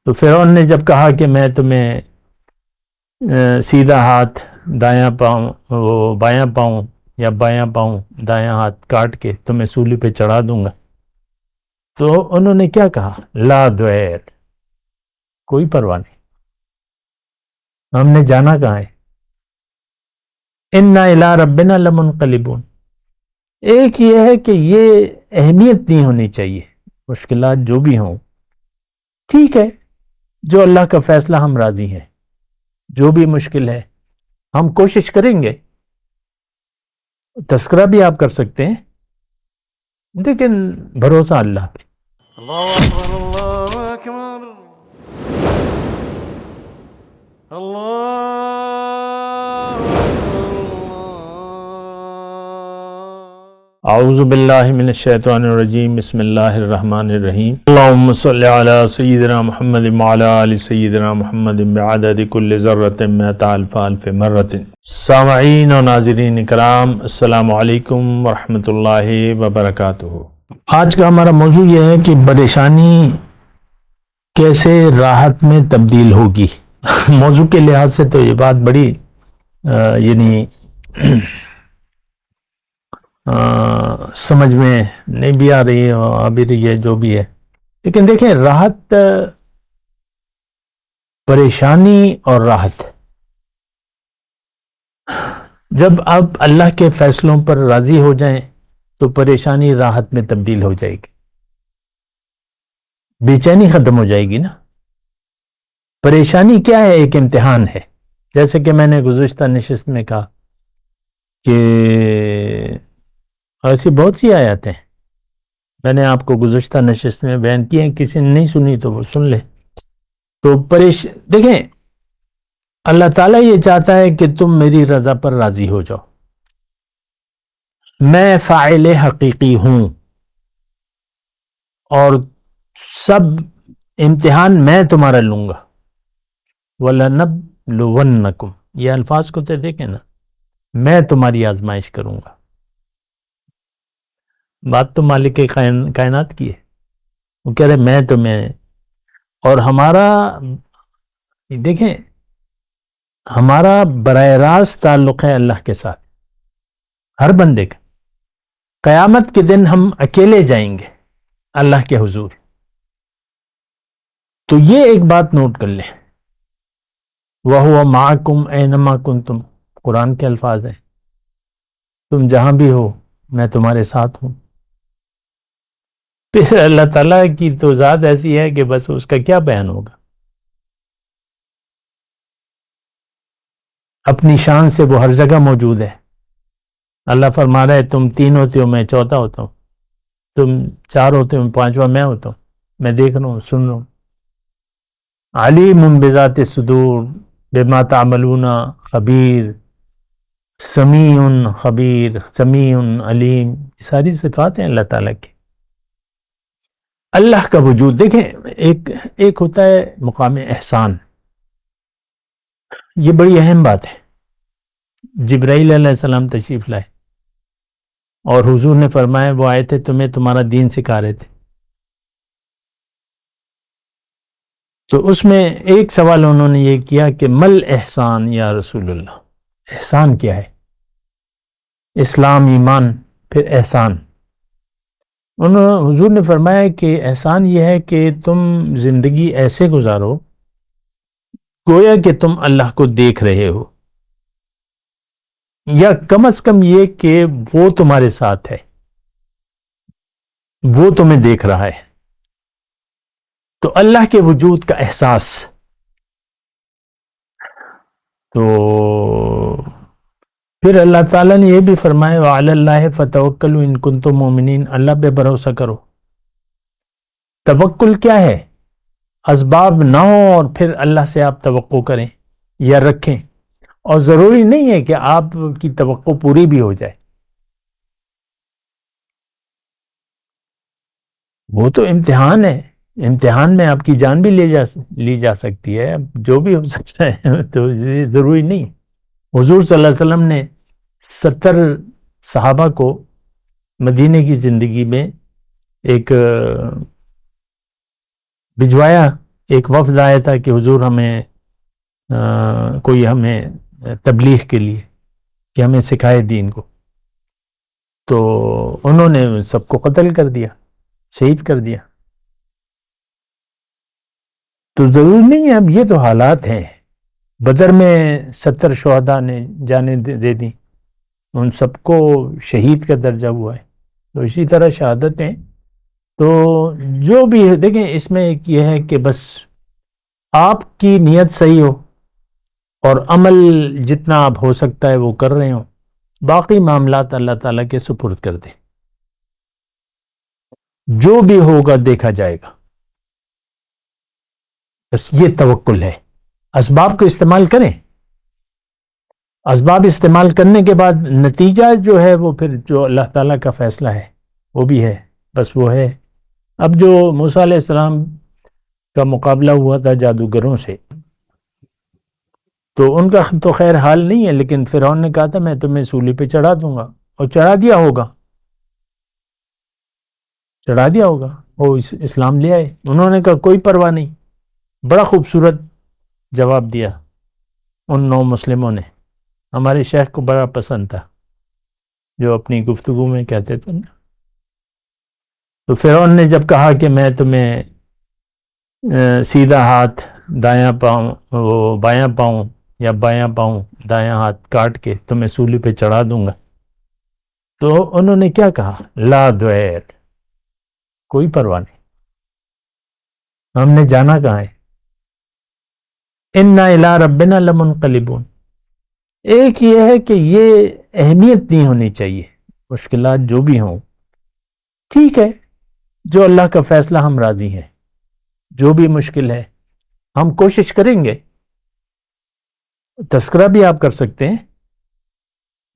تو فرعون نے جب کہا کہ میں تمہیں سیدھا ہاتھ دایاں پاؤں وہ بایاں پاؤں یا بایاں پاؤں دایاں ہاتھ کاٹ کے تمہیں سولی پہ چڑھا دوں گا، تو انہوں نے کیا کہا؟ لا دویر، کوئی پرواہ نہیں، ہم نے جانا کہاں ہے، انا الی ربنا لمنقلبون۔ ایک یہ ہے کہ یہ اہمیت نہیں ہونی چاہیے، مشکلات جو بھی ہوں ٹھیک ہے، جو اللہ کا فیصلہ ہم راضی ہیں، جو بھی مشکل ہے ہم کوشش کریں گے، تذکرہ بھی آپ کر سکتے ہیں، لیکن بھروسہ اللہ پہ۔ اللہ اکبر اللہ اکبر اللہ اعوذ باللہ من الشیطان الرجیم، بسم اللہ الرحمن الرحیم، اللہم صلی علی سیدنا محمد وعلی آل سیدنا محمد بعدد کل ذرۃ مئۃ الف الف مرۃ۔ سامعین و ناظرین کرام، السلام علیکم ورحمۃ اللہ وبرکاتہ۔ آج کا ہمارا موضوع یہ ہے کہ پریشانی کیسے راحت میں تبدیل ہوگی۔ موضوع کے لحاظ سے تو یہ بات بڑی یعنی سمجھ میں نہیں بھی آ رہی ہے، آ بھی رہی ہے، جو بھی ہے، لیکن دیکھیں راحت، پریشانی اور راحت، جب آپ اللہ کے فیصلوں پر راضی ہو جائیں تو پریشانی راحت میں تبدیل ہو جائے گی، بے چینی ختم ہو جائے گی نا۔ پریشانی کیا ہے؟ ایک امتحان ہے، جیسے کہ میں نے گزشتہ نشست میں کہا کہ ایسی بہت سی آیات ہیں، میں نے آپ کو گزشتہ نشست میں بیان کی ہیں، کسی نے نہیں سنی تو وہ سن لے۔ تو دیکھیں اللہ تعالیٰ یہ چاہتا ہے کہ تم میری رضا پر راضی ہو جاؤ، میں فاعل حقیقی ہوں، اور سب امتحان میں تمہارا لوں گا۔ وَلَنَبْلُوَنَّكُمْ، یہ الفاظ کو تو دیکھیں نا، میں تمہاری آزمائش کروں گا۔ بات تو مالک کائنات کی ہے، وہ کہہ رہے میں تمہیں، اور ہمارا دیکھیں ہمارا براہ راست تعلق ہے اللہ کے ساتھ، ہر بندے کا۔ قیامت کے دن ہم اکیلے جائیں گے اللہ کے حضور، تو یہ ایک بات نوٹ کر لیں، وَهُوَ مَعَكُمْ أَيْنَمَا كُنْتُمْ، قرآن کے الفاظ ہیں، تم جہاں بھی ہو میں تمہارے ساتھ ہوں۔ پھر اللہ تعالیٰ کی تو ذات ایسی ہے کہ بس اس کا کیا بیان ہوگا، اپنی شان سے وہ ہر جگہ موجود ہے۔ اللہ فرما رہا ہے تم تین ہوتے ہو میں چوتھا ہوتا ہوں، تم چار ہوتے ہو پانچواں میں ہوتا ہوں، میں دیکھ رہا ہوں، سن رہا ہوں۔ علیم بذات الصدور بما تعملون خبیر، سمیع خبیر، سمیع علیم، یہ ساری صفات ہیں اللہ تعالیٰ کی۔ اللہ کا وجود دیکھیں، ایک ہوتا ہے مقام احسان، یہ بڑی اہم بات ہے۔ جبرائیل علیہ السلام تشریف لائے اور حضور نے فرمایا وہ آئے تھے تمہیں تمہارا دین سکھا رہے تھے، تو اس میں ایک سوال انہوں نے یہ کیا کہ مل احسان یا رسول اللہ، احسان کیا ہے؟ اسلام، ایمان، پھر احسان۔ حضور نے فرمایا کہ احسان یہ ہے کہ تم زندگی ایسے گزارو گویا کہ تم اللہ کو دیکھ رہے ہو، یا کم از کم یہ کہ وہ تمہارے ساتھ ہے، وہ تمہیں دیکھ رہا ہے، تو اللہ کے وجود کا احساس۔ تو پھر اللہ تعالیٰ نے یہ بھی فرمایا وَعَلَى اللَّهِ فَتَوَكَّلُوا إِن كُنتُم مُؤْمِنِينَ، اللہ پہ بھروسہ کرو۔ توکل کیا ہے؟ اسباب نہ ہو اور پھر اللہ سے آپ توقع کریں یا رکھیں، اور ضروری نہیں ہے کہ آپ کی توقع پوری بھی ہو جائے، وہ تو امتحان ہے، امتحان میں آپ کی جان بھی لی جا سکتی ہے، جو بھی ہو سکتا ہے، تو ضروری نہیں۔ حضور صلی اللہ علیہ وسلم نے 70 صحابہ کو مدینے کی زندگی میں ایک بھجوایا ایک وفد آیا تھا کہ حضور ہمیں کوئی ہمیں تبلیغ کے لیے کہ ہمیں سکھائے دین کو، تو انہوں نے سب کو قتل کر دیا، شہید کر دیا۔ تو ضروری نہیں ہے، اب یہ تو حالات ہیں۔ بدر میں 70 شہداء نے جانیں دے دی، ان سب کو شہید کا درجہ ہوا ہے۔ تو اسی طرح شہادتیں، تو جو بھی ہے، دیکھیں اس میں ایک یہ ہے کہ بس آپ کی نیت صحیح ہو اور عمل جتنا آپ ہو سکتا ہے وہ کر رہے ہوں، باقی معاملات اللہ تعالیٰ کے سپرد کر دیں، جو بھی ہوگا دیکھا جائے گا۔ بس یہ توکل ہے۔ اسباب کو استعمال کریں، اسباب استعمال کرنے کے بعد نتیجہ جو ہے وہ پھر جو اللہ تعالیٰ کا فیصلہ ہے وہ بھی ہے، بس وہ ہے۔ اب جو موسیٰ علیہ السلام کا مقابلہ ہوا تھا جادوگروں سے، تو ان کا تو خیر حال نہیں ہے، لیکن فرعون نے کہا تھا میں تمہیں سولی پہ چڑھا دوں گا، اور چڑھا دیا ہوگا، چڑھا دیا ہوگا، وہ اسلام لے آئے۔ انہوں نے کہا کوئی پرواہ نہیں۔ بڑا خوبصورت جواب دیا ان 9 مسلموں نے، ہمارے شیخ کو بڑا پسند تھا جو اپنی گفتگو میں کہتے تھے نا۔ تو فرعون نے جب کہا کہ میں تمہیں سیدھا ہاتھ دایاں پاؤں، وہ بایاں پاؤں یا بایاں پاؤں دایاں ہاتھ کاٹ کے تمہیں سولی پہ چڑھا دوں گا، تو انہوں نے کیا کہا؟ لا دویر، کوئی پرواہ نہیں، ہم نے جانا کہاں ہے، انا الی ربنا لمنقلبون۔ ایک یہ ہے کہ یہ اہمیت نہیں ہونی چاہیے، مشکلات جو بھی ہوں ٹھیک ہے، جو اللہ کا فیصلہ ہم راضی ہیں، جو بھی مشکل ہے ہم کوشش کریں گے۔ تذکرہ بھی آپ کر سکتے ہیں،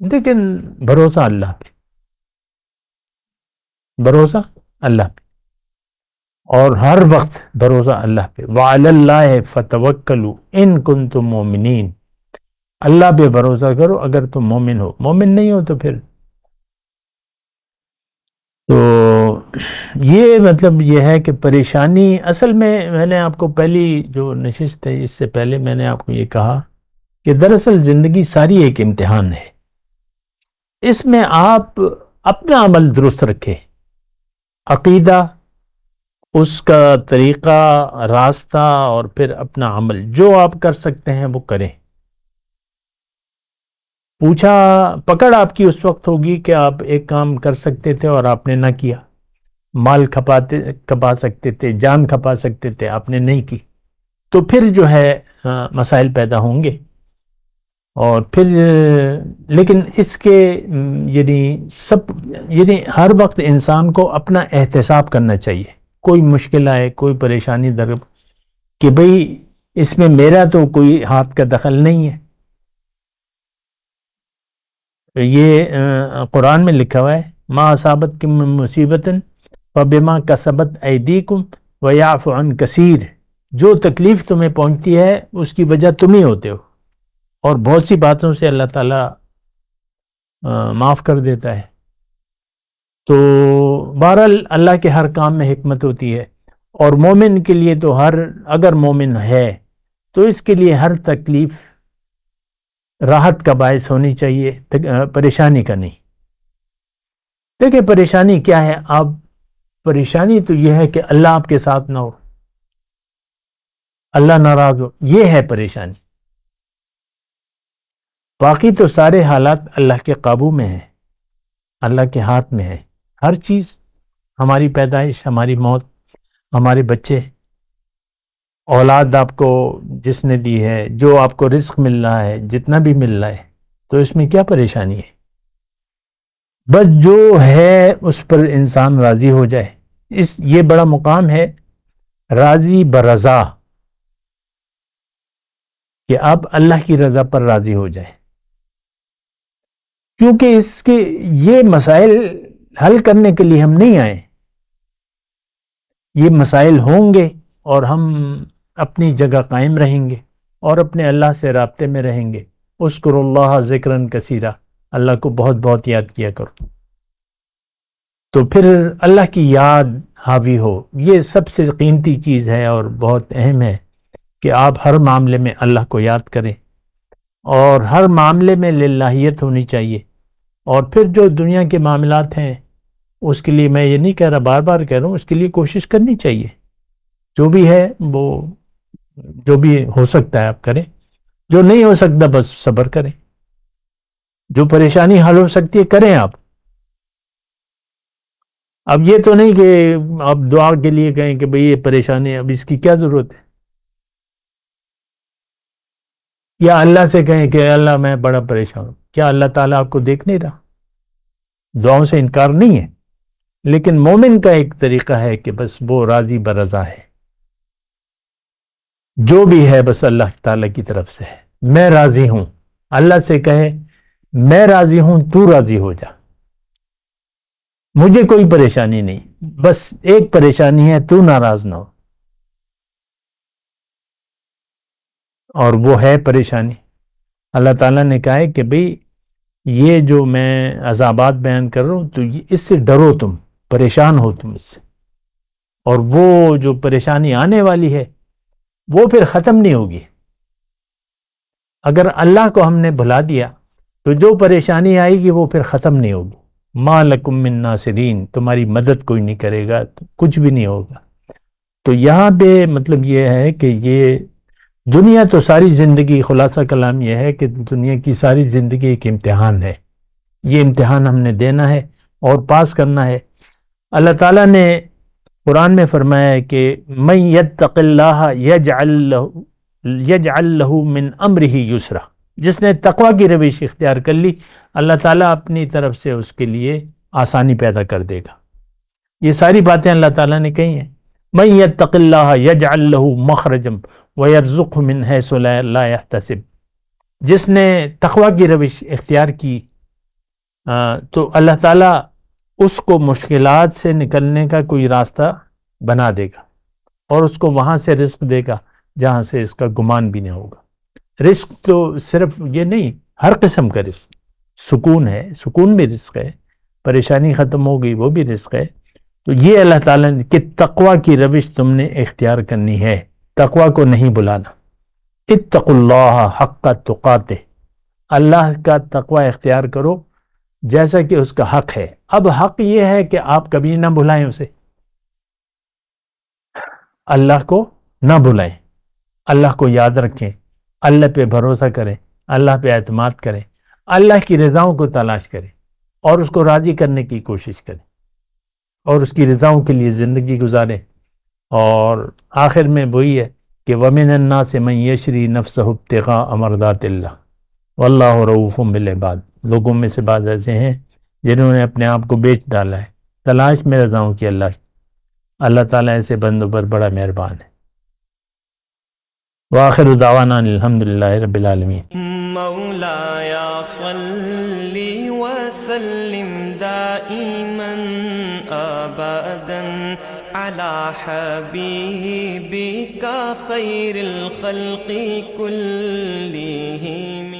لیکن بھروسہ اللہ پہ، بھروسہ اللہ پہ، اور ہر وقت بھروسہ اللہ پہ۔ وعلی اللہ فتوکلوا ان کنتم مومنین، اللہ پہ بھروسہ کرو اگر تم مومن ہو، مومن نہیں ہو تو پھر تو یہ مطلب یہ ہے کہ پریشانی اصل میں نے آپ کو پہلی جو نشست ہے اس سے پہلے میں نے آپ کو یہ کہا کہ دراصل زندگی ساری ایک امتحان ہے، اس میں آپ اپنا عمل درست رکھیں، عقیدہ، اس کا طریقہ، راستہ، اور پھر اپنا عمل جو آپ کر سکتے ہیں وہ کریں۔ پوچھا پکڑ آپ کی اس وقت ہوگی کہ آپ ایک کام کر سکتے تھے اور آپ نے نہ کیا، مال کھپا سکتے تھے، جان کھپا سکتے تھے، آپ نے نہیں کی، تو پھر جو ہے مسائل پیدا ہوں گے۔ اور پھر لیکن اس کے یعنی ہر وقت انسان کو اپنا احتساب کرنا چاہیے، کوئی مشکل آئے، کوئی پریشانی کہ بھئی اس میں میرا تو کوئی ہاتھ کا دخل نہیں ہے۔ یہ قرآن میں لکھا ہوا ہے ما اصابتکم من مصیبت فبما کسبت ایدیکم ویعفو عن کثیر، جو تکلیف تمہیں پہنچتی ہے اس کی وجہ تم ہی ہوتے ہو، اور بہت سی باتوں سے اللہ تعالیٰ معاف کر دیتا ہے۔ تو بہرحال اللہ کے ہر کام میں حکمت ہوتی ہے، اور مومن کے لیے تو اگر مومن ہے تو اس کے لیے ہر تکلیف راحت کا باعث ہونی چاہیے، پریشانی کا نہیں۔ دیکھیں پریشانی کیا ہے، آپ پریشانی تو یہ ہے کہ اللہ آپ کے ساتھ نہ ہو، اللہ ناراض ہو، یہ ہے پریشانی۔ باقی تو سارے حالات اللہ کے قابو میں ہیں، اللہ کے ہاتھ میں ہے ہر چیز، ہماری پیدائش، ہماری موت، ہمارے بچے، اولاد آپ کو جس نے دی ہے، جو آپ کو رزق مل رہا ہے، جتنا بھی مل رہا ہے، تو اس میں کیا پریشانی ہے؟ بس جو ہے اس پر انسان راضی ہو جائے، یہ بڑا مقام ہے راضی برضا، کہ آپ اللہ کی رضا پر راضی ہو جائے، کیونکہ اس کے یہ مسائل حل کرنے کے لیے ہم نہیں آئے، یہ مسائل ہوں گے اور ہم اپنی جگہ قائم رہیں گے اور اپنے اللہ سے رابطے میں رہیں گے۔ اذکروا اللہ ذکرا کثیرا، اللہ کو بہت بہت یاد کیا کرو۔ تو پھر اللہ کی یاد حاوی ہو. یہ سب سے قیمتی چیز ہے اور بہت اہم ہے کہ آپ ہر معاملے میں اللہ کو یاد کریں، اور ہر معاملے میں للہیت ہونی چاہیے. اور پھر جو دنیا کے معاملات ہیں اس کے لیے میں یہ نہیں کہہ رہا، بار بار کہہ رہا ہوں، اس کے لیے کوشش کرنی چاہیے. جو بھی ہے وہ جو بھی ہو سکتا ہے آپ کریں، جو نہیں ہو سکتا بس صبر کریں. جو پریشانی حل ہو سکتی ہے کریں آپ. اب یہ تو نہیں کہ آپ دعا کے لیے کہیں کہ بھئی یہ پریشانی ہے، اب اس کی کیا ضرورت ہے، یا اللہ سے کہیں کہ اللہ میں بڑا پریشان ہوں. کیا اللہ تعالیٰ آپ کو دیکھ نہیں رہا؟ دعاؤں سے انکار نہیں ہے، لیکن مومن کا ایک طریقہ ہے کہ بس وہ راضی برضا ہے، جو بھی ہے بس اللہ تعالیٰ کی طرف سے ہے. میں راضی ہوں، اللہ سے کہے میں راضی ہوں، تو راضی ہو جا، مجھے کوئی پریشانی نہیں، بس ایک پریشانی ہے تو ناراض نہ ہو. اور وہ ہے پریشانی. اللہ تعالیٰ نے کہا ہے کہ بھئی یہ جو میں عذابات بیان کر رہا ہوں تو اس سے ڈرو، تم پریشان ہو تم اس سے، اور وہ جو پریشانی آنے والی ہے وہ پھر ختم نہیں ہوگی. اگر اللہ کو ہم نے بھلا دیا تو جو پریشانی آئے گی وہ پھر ختم نہیں ہوگی. ما لکم من ناصرین، تمہاری مدد کوئی نہیں کرے گا، کچھ بھی نہیں ہوگا. تو یہاں پہ مطلب یہ ہے کہ یہ دنیا تو ساری زندگی، خلاصہ کلام یہ ہے کہ دنیا کی ساری زندگی ایک امتحان ہے. یہ امتحان ہم نے دینا ہے اور پاس کرنا ہے. اللہ تعالیٰ نے قرآن میں فرمایا ہے کہ من یتق اللہ یجعل لہ من امرہ یسرا، جس نے تقوی کی روش اختیار کر لی اللہ تعالیٰ اپنی طرف سے اس کے لیے آسانی پیدا کر دے گا. یہ ساری باتیں اللہ تعالیٰ نے کہی ہیں. من یتق اللہ یجعل لہ مخرجا ویرزقہ من حیث لا یحتسب، جس نے تقوی کی روش اختیار کی تو اللہ تعالیٰ اس کو مشکلات سے نکلنے کا کوئی راستہ بنا دے گا، اور اس کو وہاں سے رزق دے گا جہاں سے اس کا گمان بھی نہیں ہوگا. رزق تو صرف یہ نہیں، ہر قسم کا رزق. سکون ہے، سکون بھی رزق ہے، پریشانی ختم ہو گئی وہ بھی رزق ہے. تو یہ اللہ تعالیٰ نے کہ تقوی کی روش تم نے اختیار کرنی ہے، تقوی کو نہیں بلانا. اتقوا اللہ حق تقاتہ، اللہ کا تقوی اختیار کرو جیسا کہ اس کا حق ہے. اب حق یہ ہے کہ آپ کبھی نہ بھلائیں اسے، اللہ کو نہ بھلائیں، اللہ کو یاد رکھیں، اللہ پہ بھروسہ کریں، اللہ پہ اعتماد کریں، اللہ کی رضاؤں کو تلاش کریں اور اس کو راضی کرنے کی کوشش کریں اور اس کی رضاؤں کے لیے زندگی گزاریں. اور آخر میں وہی ہے کہ وَمِنَ النَّاسِ مَن يَشْرِي نَفْسَهُ ابْتِغَاءَ مَرْضَاتِ اللَّهِ وَاللَّهُ رَءُوفٌ بِالْعِبَادِ. لوگوں میں سے بعض ایسے ہیں جنہوں نے اپنے آپ کو بیچ ڈالا ہے تلاش میں رضاؤں کی اللہ تعالیٰ ایسے بندوں پر بڑا مہربان ہے. وآخر دعوانا الحمدللہ رب العالمین. مولاي صل وسلم دائما ابدا على حبيبك خير الخلق كلهم.